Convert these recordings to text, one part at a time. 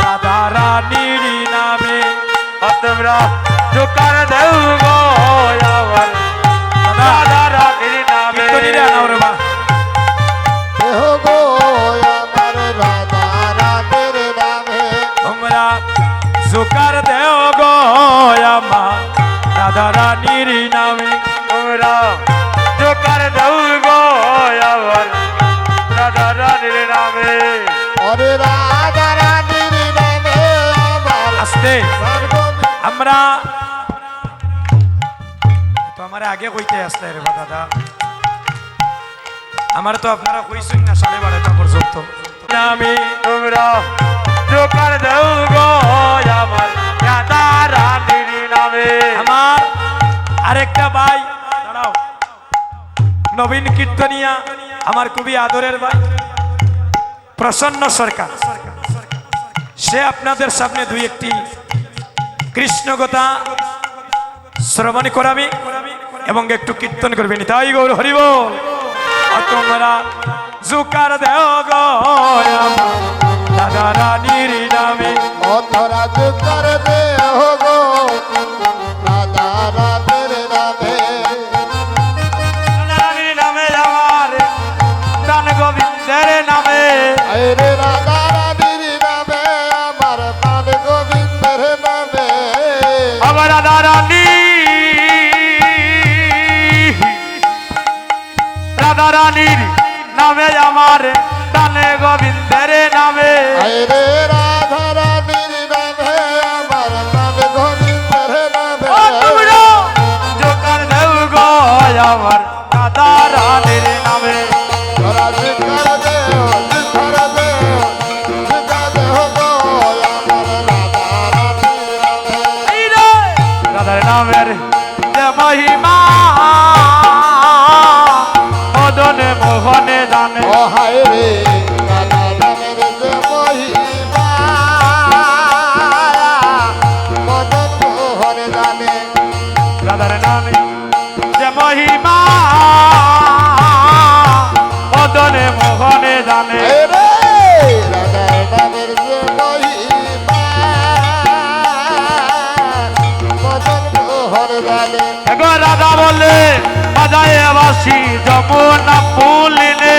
রাধা রানীর নামে তোমরা জোকার দেও গো আমার রাধা রানীর নামে দেহ গো আমার রাধা রানীর নামে তোমরা জোকার দেও গো আমার রাধা রানীর নামে তোমরা জোকার দেও গো আমার রাধা রানীর নামে ওরে রাধা রানীর নামে আমার আস্তে সর্বনাশ আমরা তো আমার আগে কইতে আসলে রে দাদা আমার তো আপনারা কইছেন না 12:30 পর্যন্ত নামে তোমরা জোকার দাও গো আমার রাধা রানীর নামে আমার আরেকটা ভাই দাঁড়াও নবীন কীর্তনিয়া আমার খুবই আদরের ভাই প্রসন্ন সরকার সে আপনাদের সামনে দুই একটি কৃষ্ণগতা শ্রবণ করাবে এবং একটু কীর্তন করবেন তাই গৌর হরিব তোমরা জুকার দেও গো রাধা রানীর নামে অধরা জোকার দেহ গো রাধা রানীর নামে রানীর নামে আমার দান গোবিন্দের নামে আরে রাধা রানীর নামে আমার প্রাণ গোবিন্দের নামে আবার রাধা রানী রাধা রানীর নামে আমার দানে গোবিন্দের নামে আরে রাধা রানীর নামে আমার প্রাণ গোবিন্দের নামে জোকার দেও গো আমার রাধা রানীর নামে ওরা জোকার দেহ জোকার দেহ জোকার দেহ গো আমার রাধা রানীর নামে রাধার নামের যে মহিমা মদনে মোহনে জানে ও হায় রে রাধা নামের যে মহিমা মদন মোহন জানে রাধার নামে যে মহিমা মদনে মোহনে জানে হায় রে রাধা নামের যে মহিমা মদন মোহন জানে এগো রাধা বলে বাজায় বাসি যমুনা ফুলিনে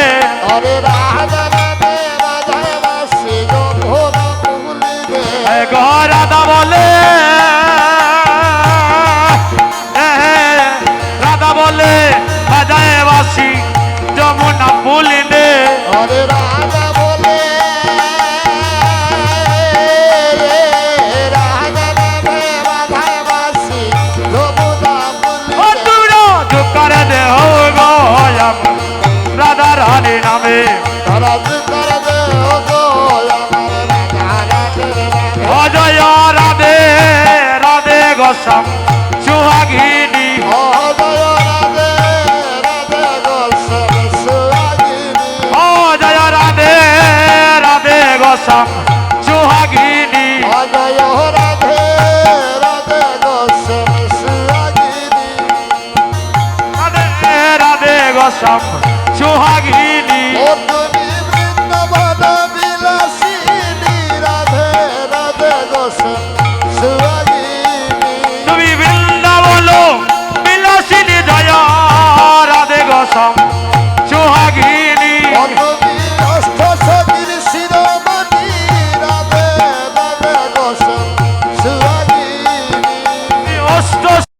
আরে রাধা নামে রাধায় বাসি যমুনা ফুলিনে এগো রাধা বলে রাধা বলে বাজায় বাসি যমুনা ফুলিনে আরে রাধা বলে রাধা নামে রাধায় বাসি যমুনা ও ফুলিনে তুরা জোকার দেহ গো রাধা রানী নামে তারা জোকার দেহ গো আমার রাধা রানীর নামে অজয় রাধে রাধে গোসাম সুহাগিনী অজয় রাধে রাধে গোস্বামী সুহাগিনী অজয় রাধে রাধে গোসাম সুহাগিনী অজয় রাধে রাধে গোস্বামী সুহাগিনী রাধে রাধে গোসাম সুহাগিনী ও তুমি